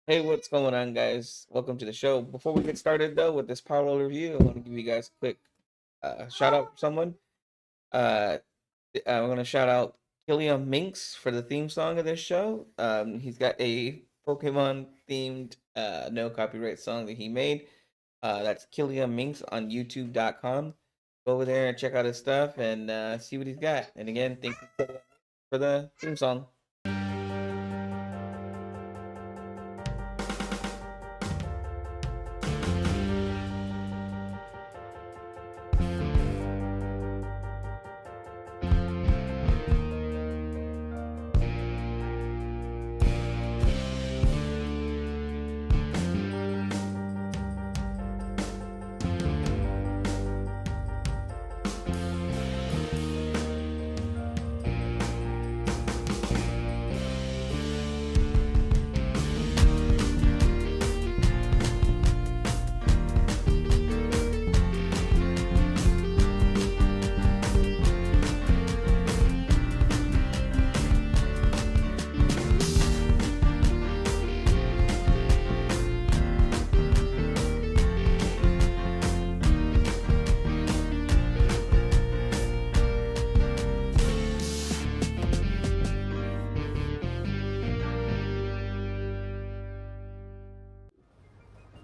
Hey, what's going on, guys? Welcome to the show. Before we get started, though, with this Palworld review, I want to give you guys a quick shout out for someone. Uh, I'm going to shout out Killian Minx for the theme song of this show. He's got a Pokemon themed no copyright song that he made. That's Killian Minx on YouTube.com. Go over there and check out his stuff and see what he's got. And again, thank you Killian for the theme song.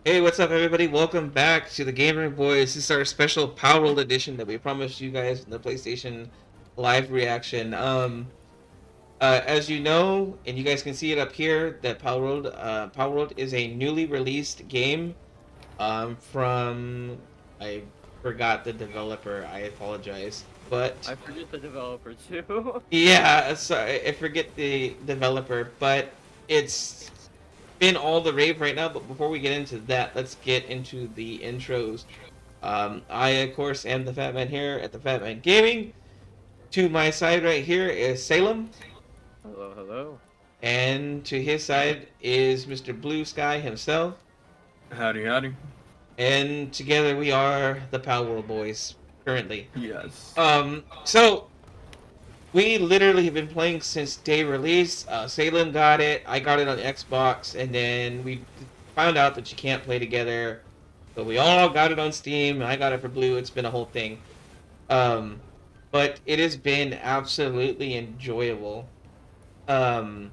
Hey, what's up, everybody? Welcome back to the Gamer Boys. This is our special Palworld edition that we promised you guys in the PlayStation Live reaction. As you know, and you guys can see it up here, that Palworld is a newly released game. From I forgot the developer. I apologize, but I forget the developer too. yeah, sorry, I forget the developer, but it's been all the rave right now. But before we get into that, let's get into the intros. I, of course, am the Fat Man here at the Fat Man Gaming. To my side right here is Salem, Hello, hello. and to his side is Mr. Blue Sky himself. Howdy, howdy. And together we are the Palworld Boys currently. Yes. So we literally have been playing since day release. Salem got it, I got it on Xbox, and then we found out that you can't play together. So we all got it on Steam, and I got it for Blue. It's been a whole thing. Um, but it has been absolutely enjoyable. Um,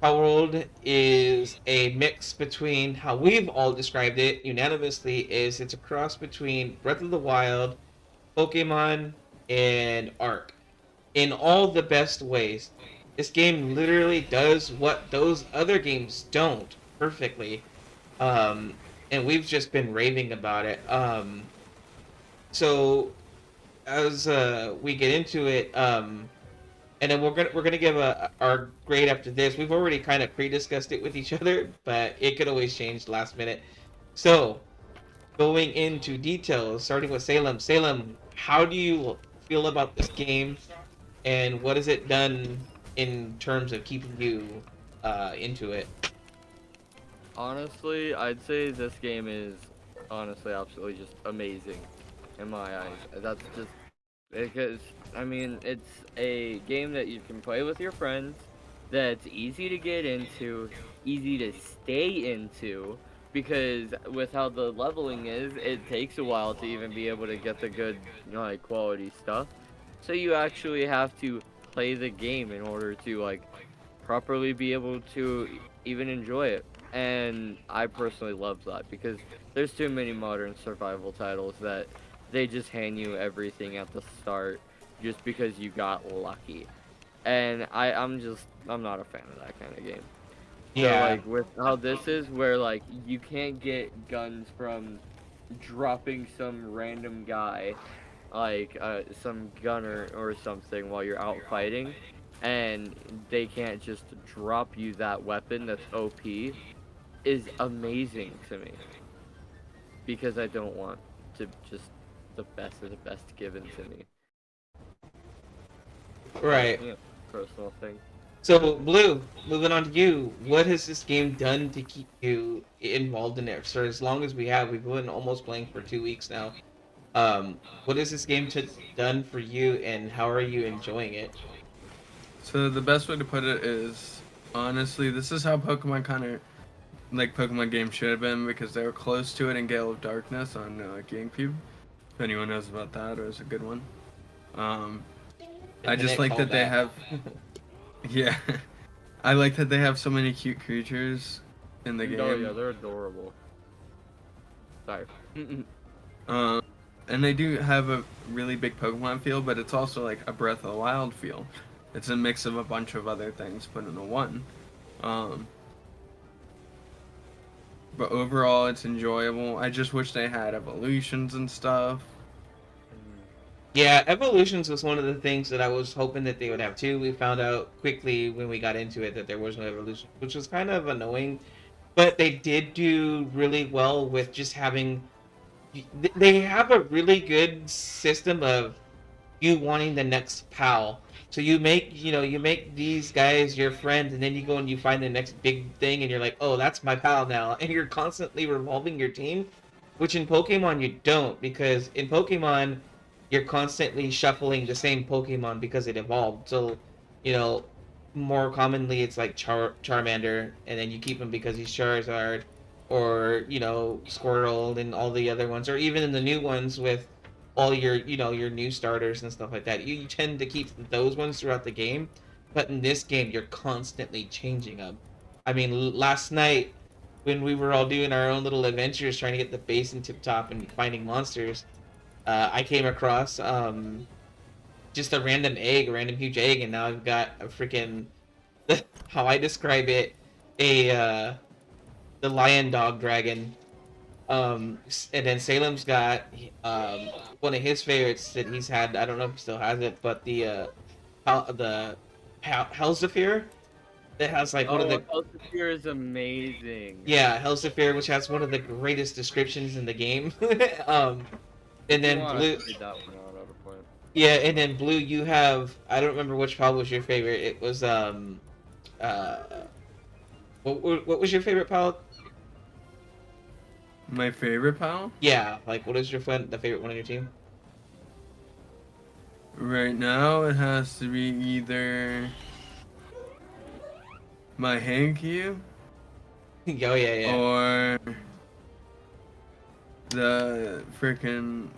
Palworld is a mix between how we've all described it unanimously is it's a cross between Breath of the Wild, Pokemon, and Ark in all the best ways. This game literally does what those other games don't perfectly. Um, and we've just been raving about it. So as we get into it, and then we're gonna give our grade after this. We've already kind of pre-discussed it with each other, but it could always change last minute. So going into details, starting with Salem. Salem, how do you feel about this game, and what has it done in terms of keeping you into it? Honestly, I'd say this game is honestly absolutely just amazing in my eyes. That's just because I mean it's a game that you can play with your friends, that's easy to get into, easy to stay into, because with how the leveling is, it takes a while to even be able to get the good, like, quality stuff. So you actually have to play the game in order to like properly be able to even enjoy it. And I personally love that because there's too many modern survival titles that they just hand you everything at the start just because you got lucky. And I'm not a fan of that kind of game. So Yeah, like with how this is where like you can't get guns from dropping some random guy, like some gunner or something while you're out fighting, and they can't just drop you that weapon that's OP, is amazing to me, because I don't want to just the best of the best given to me. But right. yeah, personal thing. So Blue, moving on to you. What has this game done to keep you involved in it for as long as we have? We've been almost playing for 2 weeks now. What has this game done for you, and how are you enjoying it? So the best way to put it is, honestly, this is how Pokemon kind of like Pokemon games should have been because they were close to it in Gale of Darkness on GameCube. If anyone knows about that, it was a good one. Um, I just Internet like called that they that. have, yeah, I like that they have so many cute creatures in the Oh yeah, game. they're adorable. Sorry. Um, and they do have a really big Pokemon feel, but it's also like a Breath of the Wild feel. It's a mix of a bunch of other things put into one. Um, but overall, it's enjoyable. I just wish they had evolutions and stuff. Yeah, evolutions was one of the things that I was hoping that they would have too. We found out quickly when we got into it that there was no evolution, which was kind of annoying. But they did do really well with just having. They have a really good system of you wanting the next pal. So you make these guys your friends, and then you go and you find the next big thing, and you're like, oh, that's my pal now. And you're constantly revolving your team, which in Pokemon you don't, because in Pokemon you're constantly shuffling the same Pokemon because it evolved. So, you know, more commonly it's like Charmander, and then you keep him because he's Charizard, or Squirtle and all the other ones, or even in the new ones with all your new starters and stuff like that. You tend to keep those ones throughout the game, but in this game you're constantly changing them. I mean, last night when we were all doing our own little adventures trying to get the base and tip top and finding monsters, I came across just a random egg, a random huge egg, and now I've got a freaking how I describe it, a the lion dog dragon. And then Salem's got one of his favorites that he's had. I don't know if he still has it, but the Helzafir that has like one of Oh, the Elsevier is amazing. yeah Helzafir, which has one of the greatest descriptions in the game. If And you then want, I blue, can read that one out at a point. yeah, and then blue. You have I don't remember which pal was your favorite. It was uh what was your favorite pal? My favorite pal Yeah, like what is your friend the favorite one on your team? right now, it has to be either my Hankyu Oh yeah, yeah. or the freaking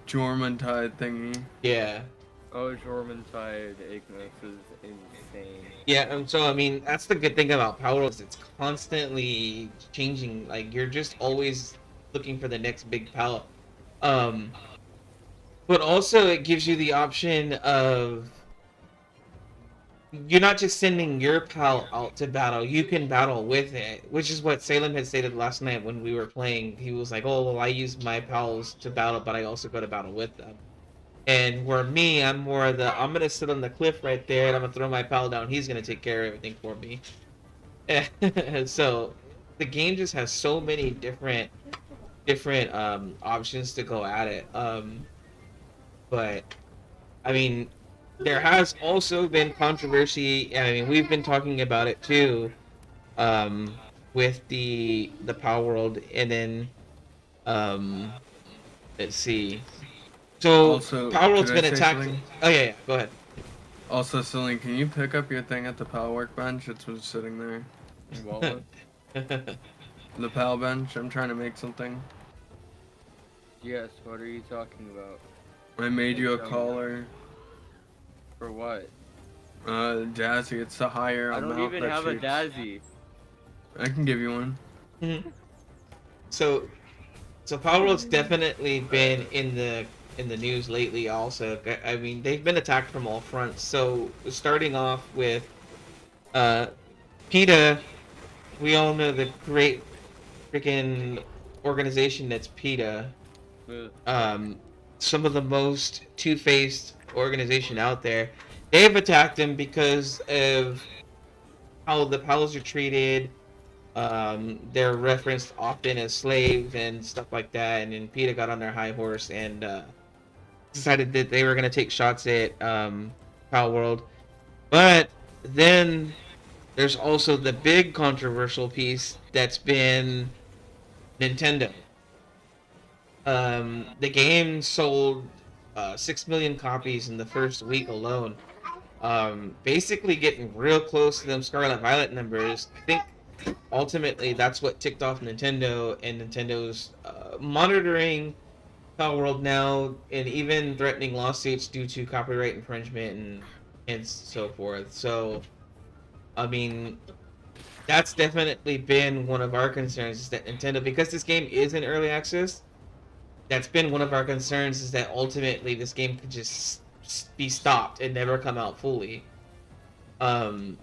Jormuntide thingy. Yeah. Oh, Jormuntide Ignis is insane. Yeah, and so I mean that's the good thing about Palworld is it's constantly changing. Like you're just always looking for the next big pal. Um, but also it gives you the option of you're not just sending your pal out to battle, you can battle with it, which is what Salem had stated last night when we were playing. He was like, "Oh, well, I use my pals to battle, but I also go to battle with them." And where me, I'm more of the I'm gonna sit on the cliff right there and I'm gonna throw my pal down. He's gonna take care of everything for me. So the game just has so many different options to go at it. But I mean, there has also been controversy. I mean, we've been talking about it too, with the Power World, and then um, let's see. So Also, Power could World's I been say attacked. something? Oh yeah, yeah. Go ahead. Also, Celine, can you pick up your thing at the pal workbench? It's been sitting there. What one? The pal bench. I'm trying to make something. Yes, what are you talking about? I made you a Show me. collar. For what? Jazzy. It's the higher I don't amount even that have a shapes. Dazzy. I can give you one. Mhm. So so Power World's definitely been in the news lately. Also, I mean they've been attacked from all fronts. So starting off with uh PETA, we all know the great freaking organization that's PETA. Ugh. Um, some of the most two-faced organization out there. They've attacked him because of how the pals are treated. They're referenced often as slaves and stuff like that. And then PETA got on their high horse and decided that they were going to take shots at Pal World. But then there's also the big controversial piece that's been Nintendo. The game sold 6 million copies in the first week alone. Basically getting real close to them Scarlet Violet numbers. I think ultimately that's what ticked off Nintendo, and Nintendo's monitoring Palworld now, and even threatening lawsuits due to copyright infringement and so forth. So, I mean, that's definitely been one of our concerns, is that Nintendo, because this game is in early access, that's been one of our concerns, is that ultimately this game could just be stopped and never come out fully. Um,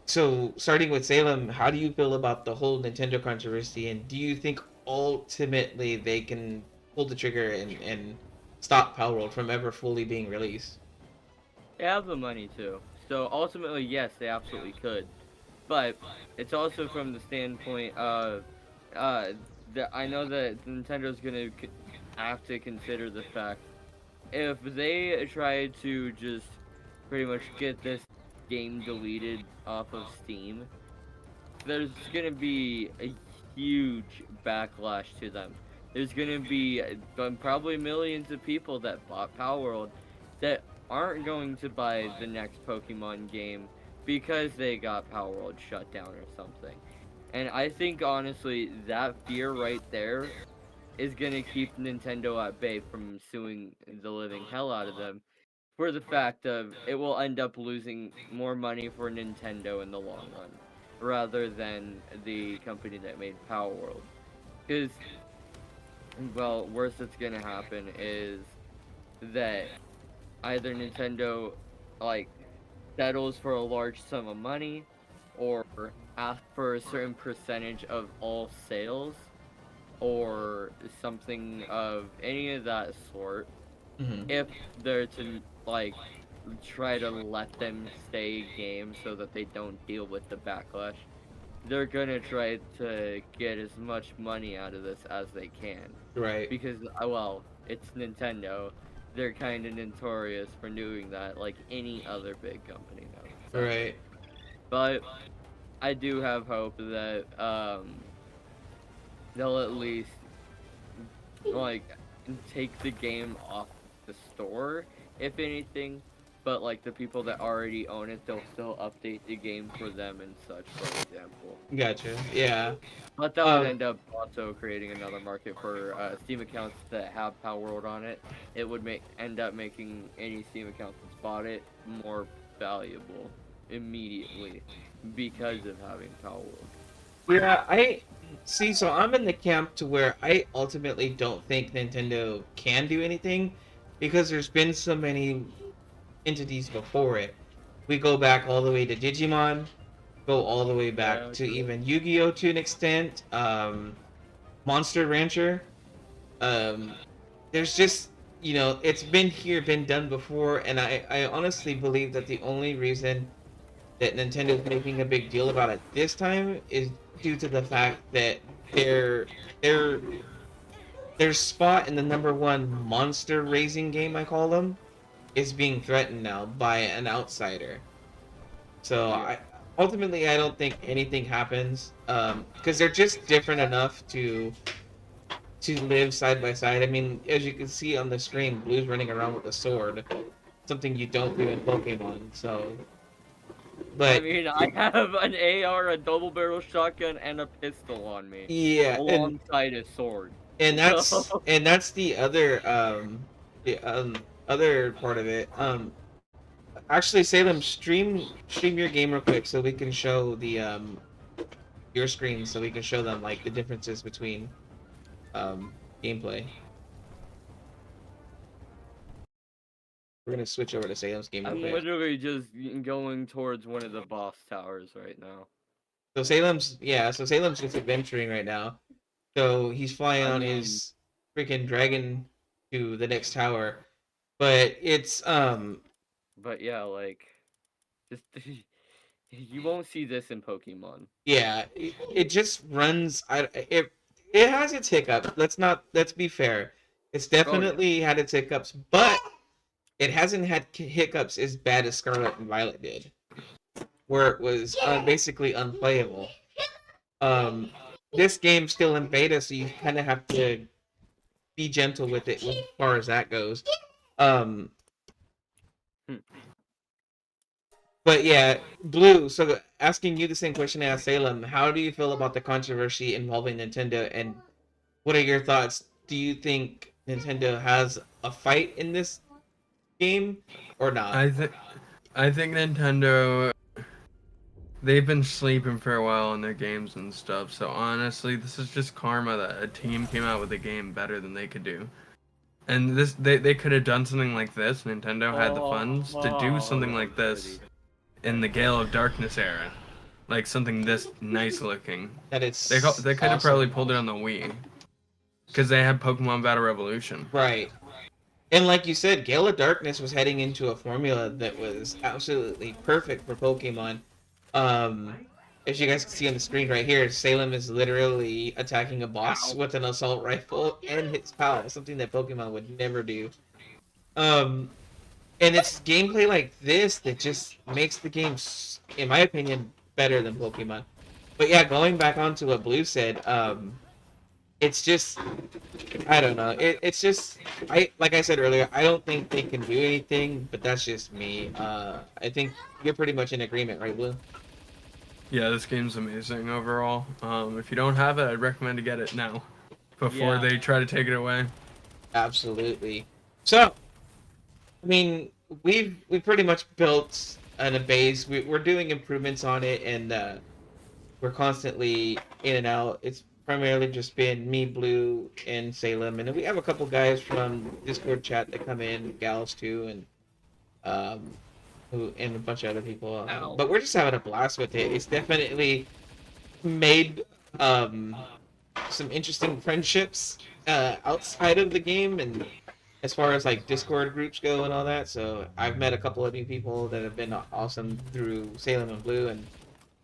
so starting with Salem, how do you feel about the whole Nintendo controversy, and do you think ultimately they can pull the trigger and stop Palworld from ever fully being released? They have the money to. So ultimately, yes, they absolutely could. But it's also from the standpoint of uh that I know that Nintendo's gonna have to consider the fact, if they try to just pretty much get this game deleted off of Steam, there's gonna be a huge backlash to them. There's gonna be probably millions of people that bought Palworld that aren't going to buy the next Pokemon game because they got Palworld shut down or something. And I think honestly that fear right there is gonna keep Nintendo at bay from suing the living hell out of them, for the fact of it will end up losing more money for Nintendo in the long run, rather than the company that made Palworld. Because, well, worst that's gonna happen is that either Nintendo, like, settles for a large sum of money, or asks for a certain percentage of all sales, or something of any of that sort, Mm-hmm. if they're to, like, try to let them stay game so that they don't deal with the backlash. They're gonna try to get as much money out of this as they can. Right. Because, well, it's Nintendo. They're kind of notorious for doing that, like any other big company now, sadly. Right. But I do have hope that they'll at least, like, take the game off the store, if anything. But like the people that already own it, they'll still update the game for them and such, for example. Gotcha. Yeah. But that would Um. end up also creating another market for Steam accounts that have Palworld on it. It would end up making any Steam account that's bought it more valuable immediately because of having Palworld. Yeah. I see. So I'm in the camp to where I ultimately don't think Nintendo can do anything, because there's been so many entities before it. We go back all the way to Digimon, go all the way back Yeah, to true. even Yu-Gi-Oh to an extent. Monster Rancher. Um, there's just, it's been here, been done before, and I honestly believe that the only reason that Nintendo's making a big deal about it this time is due to the fact that their their their spot in the number one monster raising game, I call them, is being threatened now by an outsider. So Yeah. I don't think anything happens, because they're just different enough to live side by side. I mean, as you can see on the screen, Blue's running around with a sword, something you don't do in Pokemon. So, I but mean, I have an AR, a double barrel shotgun, and a pistol on me, yeah, alongside a sword. and So, that's the other part of it. Actually, Salem, stream your game real quick so we can show the your screen, so we can show them like the differences between um gameplay. We're gonna switch over to Salem's game real I'm quick. literally just going towards one of the boss towers right now. So Salem's just adventuring right now. So he's flying I on mean, his freaking dragon to the next tower. But it's but yeah, like, just you won't see this in Pokemon. yeah, it just runs. It has its hiccups. Let's be fair. It's Oh yeah. definitely had its hiccups, but it hasn't had hiccups as bad as Scarlet and Violet did, where it was basically unplayable. Um, this game's still in beta, so you kind of have to be gentle with it as far as that goes. Um, Hmm. But yeah, Blue. So asking you the same question as Salem, how do you feel about the controversy involving Nintendo, and what are your thoughts? Do you think Nintendo has a fight in this game or not? I think I think Nintendo, they've been sleeping for a while on their games and stuff. So honestly, this is just karma that a team came out with a game better than they could do. And this they could have done something like this. Nintendo had the funds to do something Oh, like this goody. in the Gale of Darkness era, like something this nice looking. That They it's they could have probably awesome, pulled it on the Wii because they had Pokemon Battle Revolution. right? And like you said, Gale of Darkness was heading into a formula that was absolutely perfect for Pokemon. As you guys can see on the screen right here, Salem is literally attacking a boss Ow. with an assault rifle and hits PAL, something that Pokemon would never do. Um, and it's gameplay like this that just makes the game, in my opinion, better than Pokemon. But yeah, going back onto what Blue said, it's just I don't know. It's just I like I said earlier. I don't think they can do anything, but that's just me. I think you're pretty much in agreement, right, Blue? Yeah, this game's amazing overall. If you don't have it, I'd recommend to get it now before Yeah. they try to take it away. Absolutely. So, I mean, we pretty much built a base. We're doing improvements on it, and we're constantly in and out. It's primarily just been me, Blue, and Salem, and then we have a couple guys from Discord chat that come in, gals too, and um, who and a bunch of other people. Ow. But we're just having a blast with it. It's definitely made um, some interesting friendships outside of the game, and as far as like Discord groups go and all that. So I've met a couple of new people that have been awesome through Salem and Blue, and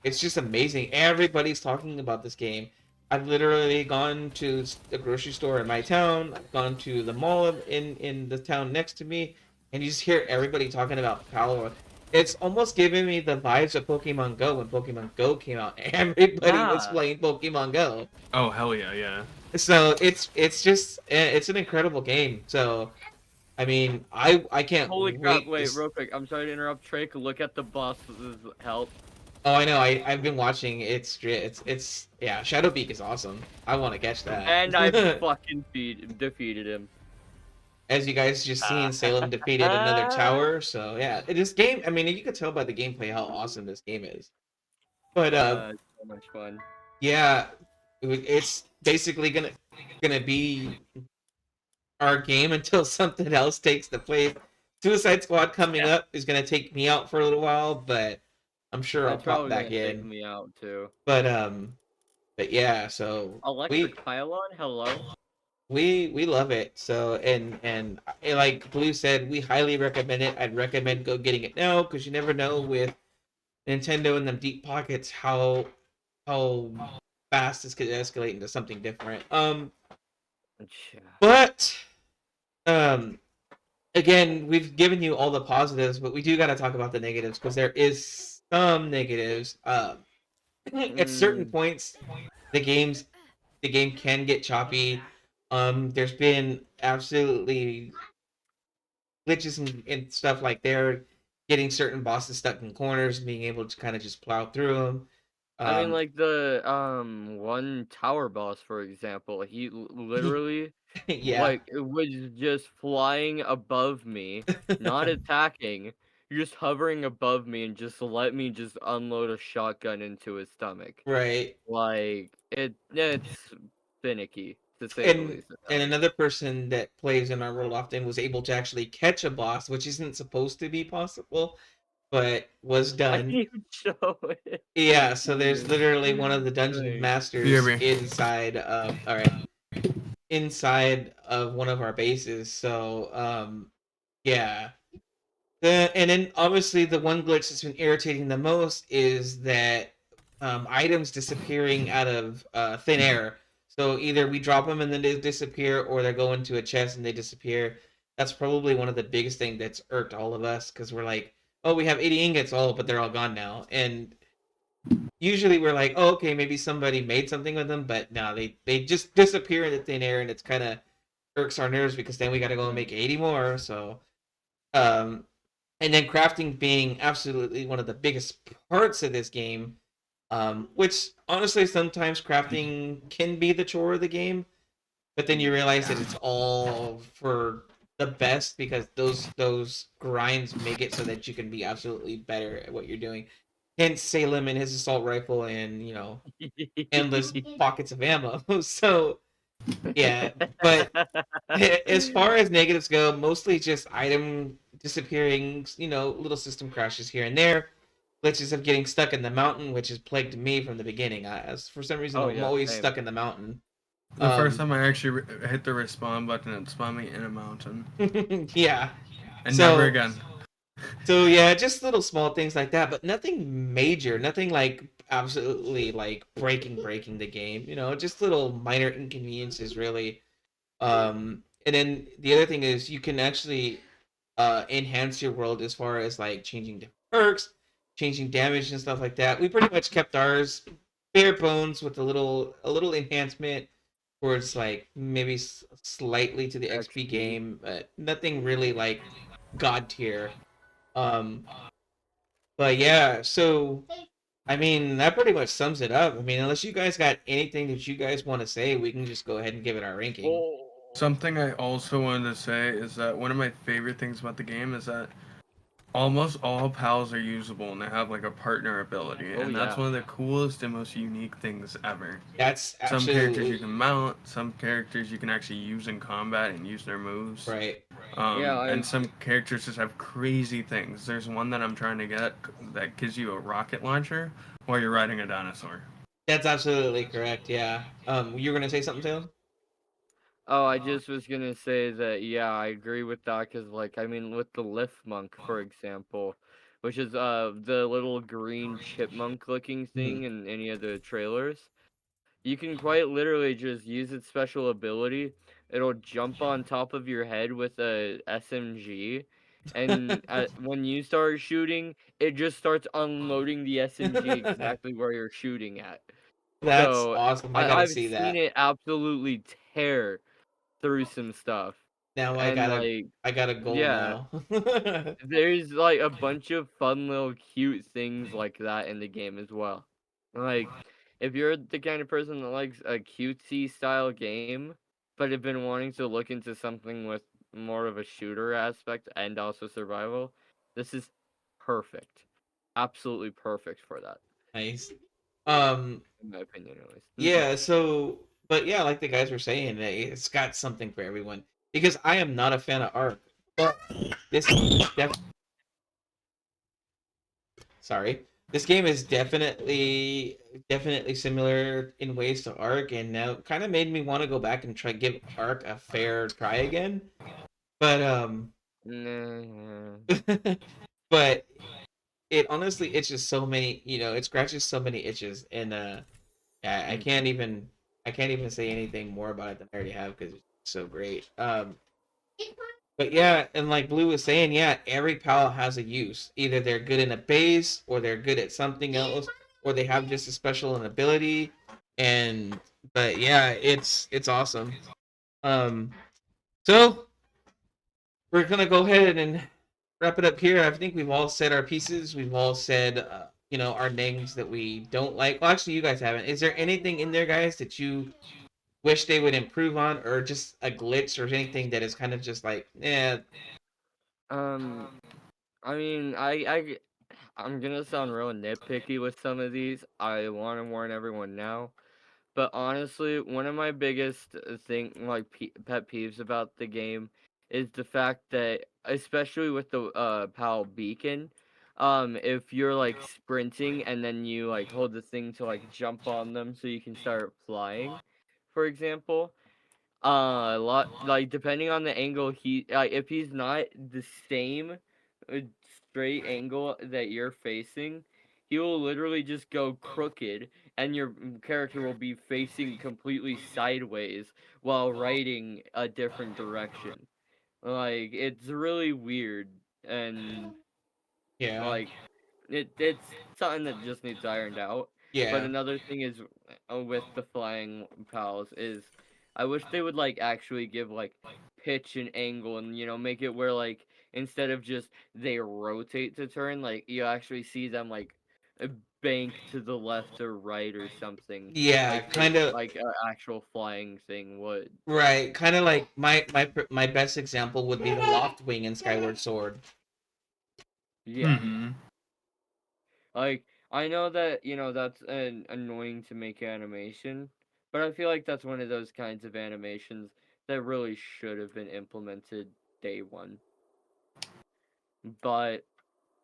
it's just amazing. Everybody's talking about this game. I've literally gone to the grocery store in my town. I've gone to the mall in the town next to me, and you just hear everybody talking about Palworld. It's almost giving me the vibes of Pokemon Go when Pokemon Go came out. Everybody was Yeah. playing Pokemon Go, Oh hell yeah, yeah. so it's just it's an incredible game. So I mean, I can't Holy crap, wait. wait, This real quick. I'm sorry to interrupt, Trey. Look at the boss's health. Oh, I know. I've been watching. It's yeah. Shadowbeak is awesome. I want to catch that. And I fucking defeated him. As you guys just seen, Salem defeated another tower. So yeah, this game. I mean, you can tell by the gameplay how awesome this game is. But So much fun. yeah, it's basically gonna be our game until something else takes the place. Suicide Squad coming Yeah. up is gonna take me out for a little while, but I'm sure I'll It's pop probably back gonna take in. me out too. But um, but yeah. So we Electric pylon, hello. we love it. So and like Blue said, we highly recommend it. I'd recommend go getting it now because you never know with Nintendo in them deep pockets how fast this could escalate into something different. Yeah. But um again, we've given you all the positives, but we do got to talk about the negatives because there is some negatives. At certain Mm, points, the games the game can get choppy. There's been absolutely glitches and stuff like they're getting certain bosses stuck in corners and being able to kind of just plow through them. I mean, Um, like the one tower boss, for example, he literally yeah, like it was just flying above me, not attacking, just hovering above me, and just let me just unload a shotgun into his stomach. right. Like it's finicky to say the And least. At and that. another person that plays in our world often was able to actually catch a boss, which isn't supposed to be possible, but was I can done. even show it. Yeah, Let's so see there's here. literally one of the dungeon Wait. masters BRB. inside of all right, inside of one of our bases. So yeah. And then obviously the one glitch that's been irritating the most is that items disappearing out of thin air. So either we drop them and then they disappear, or they go into a chest and they disappear. That's probably one of the biggest things that's irked all of us because we're like, oh, we have 80 ingots, oh, but they're all gone now. And usually we're like, oh, okay, maybe somebody made something with them, but no, they just disappear into thin air, and it's kind of irks our nerves because then we got to go and make 80 more. So um, and then crafting being absolutely one of the biggest parts of this game. Which honestly, sometimes crafting can be the chore of the game, but then you realize that it's all for the best because those grinds make it so that you can be absolutely better at what you're doing. Hence Salem and his assault rifle and endless pockets of ammo. So yeah, but as far as negatives go, mostly just item disappearing, little system crashes here and there, glitches of getting stuck in the mountain, which has plagued me from the beginning. As for some reason, Oh I'm yeah, always same. stuck in the mountain. The first Um, time I actually hit the respawn button, it spawned me in a mountain. yeah. And never So again. yeah, just little small things like that, but nothing major, nothing like absolutely like breaking the game. Just little minor inconveniences, really. And then the other thing is you can actually enhance your world as far as like changing different perks, changing damage and stuff like that. We pretty much kept ours bare bones with a little enhancement towards like maybe slightly to the XP XP. game, but nothing really like god tier. Um, but yeah, so I mean that pretty much sums it up. I mean, unless you guys got anything that you guys want to say, we can just go ahead and give it our ranking. Oh. Something I also wanted to say is that one of my favorite things about the game is that almost all pals are usable and they have like a partner ability, Oh and that's yeah. one of the coolest and most unique things ever. That's Some characters you absolutely can mount, some characters you can actually use in combat and use their moves. right. Yeah, And I some characters just have crazy things. There's one that I'm trying to get that gives you a rocket launcher while you're riding a dinosaur. That's absolutely correct. Yeah. You were gonna say something, Salem? Oh, I just was gonna say that, yeah, I agree with that, cause like, I mean, with the Lift Monk, for example, which is the little green chipmunk looking Mhm. thing in any of the trailers, you can quite literally just use its special ability. It'll jump on top of your head with a SMG, and when you start shooting, it just starts unloading the SMG exactly where you're shooting at. That's So awesome. I gotta I've see seen that. it absolutely tear through some stuff. Now I And gotta like, I got a goal yeah, now. there's like a bunch of fun little cute things like that in the game as well. Like, if you're the kind of person that likes a cutesy style game, but have been wanting to look into something with more of a shooter aspect and also survival, this is perfect. Absolutely perfect for that, Nice. Um, in my opinion, at least. yeah, so but yeah, like the guys were saying, it's got something for everyone. Because I am not a fan of Ark. But this sorry. This game is definitely similar in ways to Ark, and now kind of made me want to go back and try give Ark a fair try again. But Nah. but it honestly itches so many, it scratches so many itches, and I Mhm. can't even say anything more about it than I already have because it's so great. But yeah, and like Blue was saying, yeah, every pal has a use. Either they're good in a base, or they're good at something else, or they have just a special an ability. And but yeah, it's awesome. Um, so we're gonna go ahead and wrap it up here. I think we've all said our pieces. We've all said, our names that we don't like. Well, actually, you guys haven't. Is there anything in there, guys, that you wish they would improve on, or just a glitch, or anything that is kind of just like, yeah, Um, I mean, I'm gonna sound real nitpicky with some of these. I want to warn everyone now. But honestly, one of my biggest like pet peeves about the game is the fact that, especially with the PAL beacon, if you're like sprinting and then you like hold the thing to like jump on them so you can start flying, for example, a lot like depending on the angle if he's not the same uh, straight angle that you're facing, he will literally just go crooked and your character will be facing completely sideways while riding a different direction. Like, it's really weird, and yeah, like it's something that just needs ironed out. But yeah, another thing is with the flying pals is I wish they would like actually give like pitch and angle and make it where like instead of just they rotate to turn, like you actually see them like uh, bank to the left or right or something Yeah, like they kind of. like an actual flying thing would. Right, kind of like my best example would be the Loft Wing in Skyward Sword. Yeah. Mm-hmm. Like, I know that, that's annoying to make animation, but I feel like that's one of those kinds of animations that really should have been implemented day one. But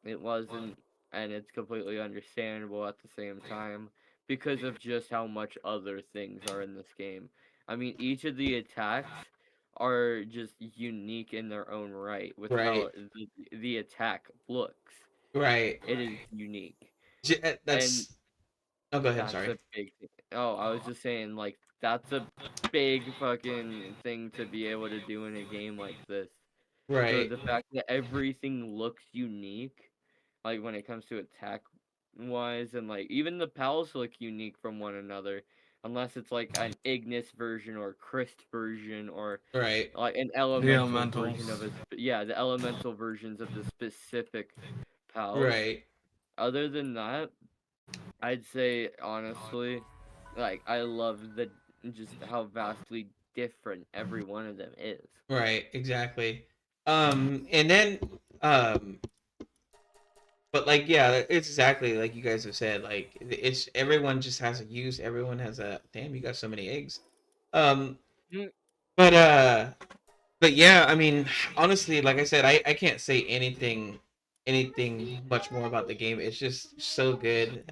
it wasn't, and it's completely understandable at the same time because of just how much other things are in this game. I mean, each of the attacks are just unique in their own right with how Right, the attack looks. right. It is unique. And That's. Oh, go ahead. that's Sorry. a big thing. Oh, I was just saying, like, that's a big fucking thing to be able to do in a game like this. So Right, the fact that everything looks unique, like when it comes to attack wise, and like even the pals look unique from one another, unless it's like an Ignis version or Christ version or right, like an The elemental version of elementals. a yeah, the elemental versions of the specific pals. right, Other than that, I'd say honestly, like I love the just how vastly different every one of them is. right. Exactly. And then, um, but like, yeah, it's exactly like you guys have said. Like, it's everyone just has a use. Everyone has a. Damn, you got so many eggs. Um, Mm. but but yeah, I mean, honestly, like I said, I can't say anything much more about the game. It's just so good.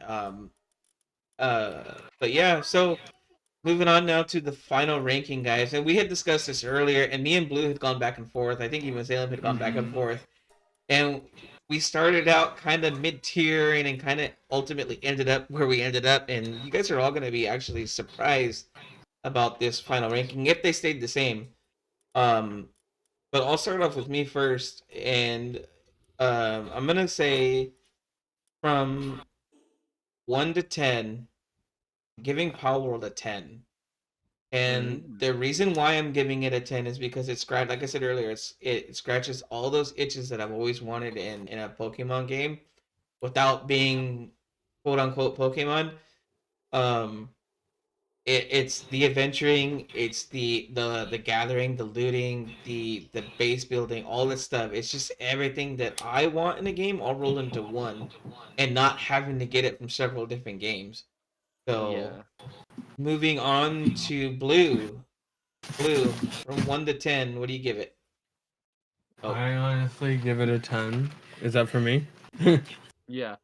But yeah, so moving on now to the final ranking, guys, and we had discussed this earlier, and me and Blue had gone back and forth. I think even Salem had gone back and Mm-hmm. forth, and we started out kind of mid tier, and then kind of ultimately ended up where we ended up. And you guys are all going to be actually surprised about this final ranking if they stayed the same. Um, but I'll start off with me first, and I'm gonna say from 1 to 10, giving Palworld a 10. And Mm. the reason why I'm giving it a 10 is because it scratch like I said earlier, it scratches all those itches that I've always wanted in a Pokemon game without being quote unquote Pokemon. Um, it's the adventuring, it's the gathering, the looting, the base building, all this stuff. It's just everything that I want in a game all rolled into one, and not having to get it from several different games. So Yeah. moving on to Blue. Blue, from 1 to 10, what do you give it? Oh, I honestly give it a 10. Is that for me? Yeah.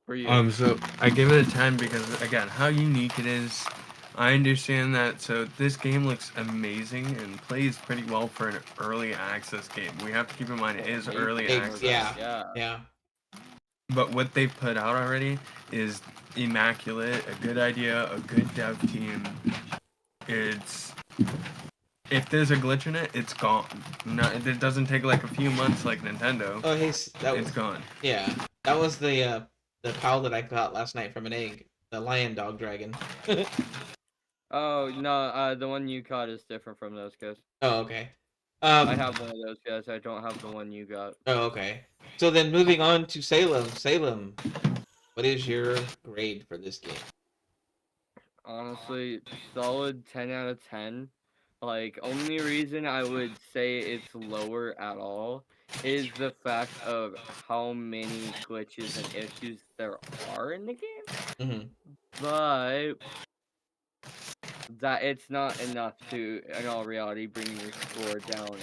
For you. So I give it a 10 because again, how unique it is. I understand that. So this game looks amazing and plays pretty well for an early access game. We have to keep in mind it is Way early before that. access. yeah, Yeah. yeah, But what they've put out already is immaculate, a good idea, a good dev team. It's if there's a glitch in it, it's gone. No, it doesn't take like a few months like Nintendo. Oh, hey, It's gone. yeah, that was the pal that I got last night from an egg, the lion dog dragon. Oh, Oh no, the one you got is different from those guys. okay. I Um, have one of those guys. I don't have the one you got. oh, okay. So then moving on to Salem. Salem, what is your grade for this game? Honestly, solid 10 out of 10. Like, only reason I would say it's lower at all is the fact of how many glitches and issues there are in the game. Mm-hmm. But that it's not enough to, in all reality, bring your score down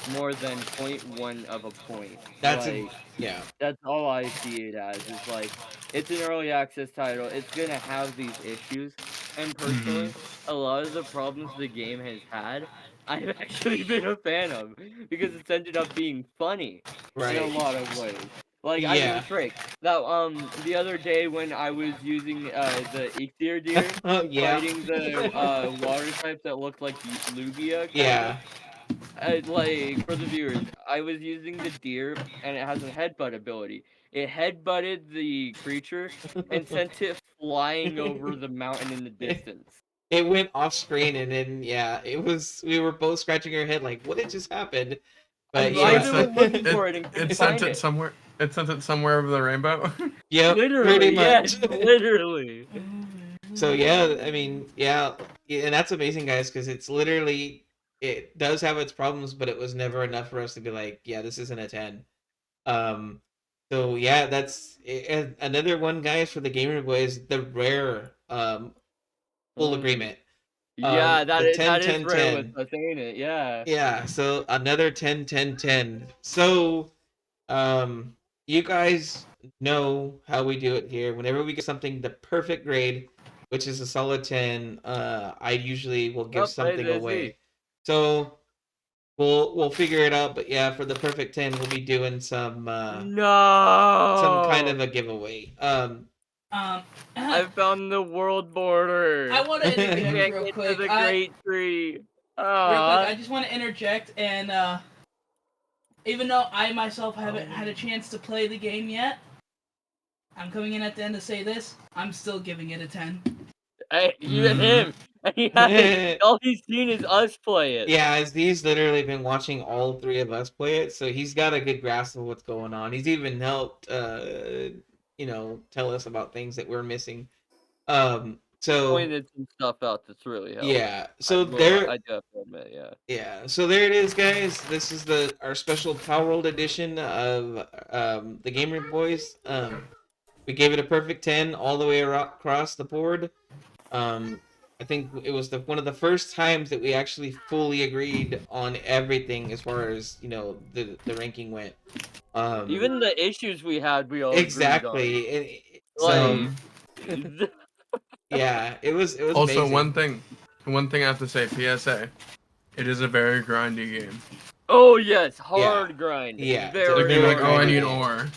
more than point 0.1 of a point. That's a Like, yeah. that's all I see it as, is like, it's an early access title, it's gonna have these issues, and Hmm. personally, a lot of the problems the game has had, I've actually been a fan of, because it's ended up being funny in a Right. lot of ways. Like, I mean, Yeah. frick, that, the other day when I was using, the Ichthir deer, Oh yeah. fighting the, water type that looked like Lugia, kinda, Yeah. like for the viewers, I was using the deer and it has a headbutt ability. It headbutted the creature and sent it flying over the mountain in the distance. it went off screen, and then yeah, it was. We were both scratching our head like, what had just happened? But I So yeah, literally was looking it for it and couldn't it sent find it it. somewhere. It sent it somewhere over the rainbow. yep, pretty Literally, yes, much. literally. So yeah, I mean, yeah, and that's amazing, guys, because it's literally it does have its problems, but it was never enough for us to be like, yeah, this isn't a 10. Um, so yeah, that's and another one, guys, for the Gamer Boys, the rare full Mm. agreement. Yeah, The ten that is ten rare with 10. us, ain't it? Yeah. Yeah, so another 10 10 10. So um, you guys know how we do it here. Whenever we get something the perfect grade, which is a solid 10, I usually will give Oh, play something the Z. away. So we'll figure it out, but yeah, for the perfect 10, we'll be doing some kind No! of a giveaway. Um, I found the world border. I want to I interject can't real get to quick. the great tree. Real quick, Ah. I just want to interject, and even though I myself haven't had a chance to play the game yet, I'm coming in at the end to say this. I'm still giving it a 10. Hey, even him. yeah, All he's seen is us play it. as he's literally been watching all three of us play it, so he's got a good grasp of what's going on. He's even helped, tell us about things that we're missing. So Pointed some stuff out that's really helped. yeah, so there, I do have to admit, yeah. yeah, so there it is, guys. This is our special Palworld edition of the Gamer Boys. We gave it a perfect 10 all the way across the board. Um, I think it was one of the first times that we actually fully agreed on everything as far as the ranking went. Even the issues we had, we all agreed on. Exactly. So Like, yeah, it was Also, amazing. one thing I have to say, PSA, it is a very grindy game. oh yes, hard grind. Yeah, it's a Like Very you're very like, hard oh, I grindy need game. ore.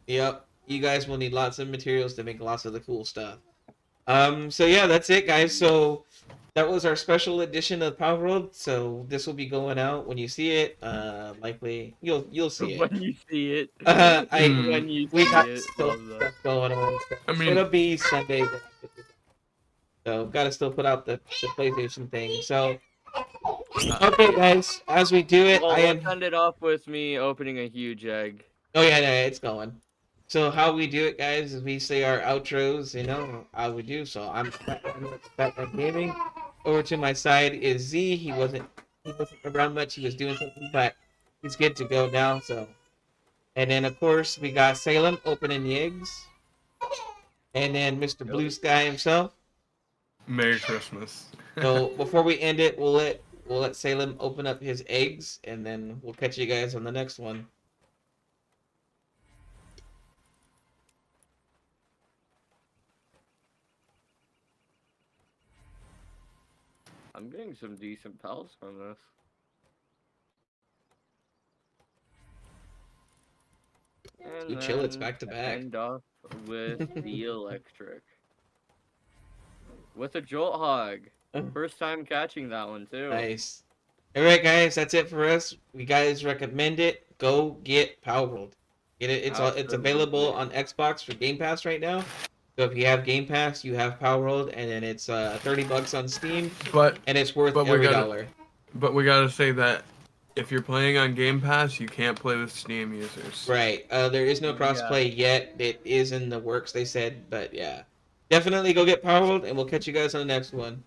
Yep, you guys will need lots of materials to make lots of the cool stuff. So yeah, that's it, guys. So that was our special edition of Power World. So this will be going out when you see it. Likely you'll see it. when you see it. I When you we see got it. still Love that. stuff going on. So I mean, it'll be Sunday. So gotta still put out the PlayStation thing. So okay, guys, as we do it, Well, I let's am. end it off with me opening a huge egg. Oh yeah, it's going. So how we do it, guys, is we say our outros. How we do. So I'm Batman Gaming. Over to my side is Z. He wasn't around much. He was doing something, but he's good to go now. So, and then of course we got Salem opening the eggs, and then Mr. Blue Sky himself. Merry Christmas. So before we end it, we'll let Salem open up his eggs, and then we'll catch you guys on the next one. I'm getting some decent pals from this. And You chill. It's then back to back. end off with the electric. With a jolt hog. First time catching that one too. Nice. All right, guys, that's it for us. We guys recommend it. Go get Palworld. Get it. It's available on Xbox for Game Pass right now. So if you have Game Pass, you have Palworld, and then it's $30 on Steam, But and it's worth but we every gotta dollar. but we gotta say that if you're playing on Game Pass, you can't play with Steam users. Right. There is no crossplay yet. It is in the works, they said, but yeah. Definitely go get Palworld, and we'll catch you guys on the next one.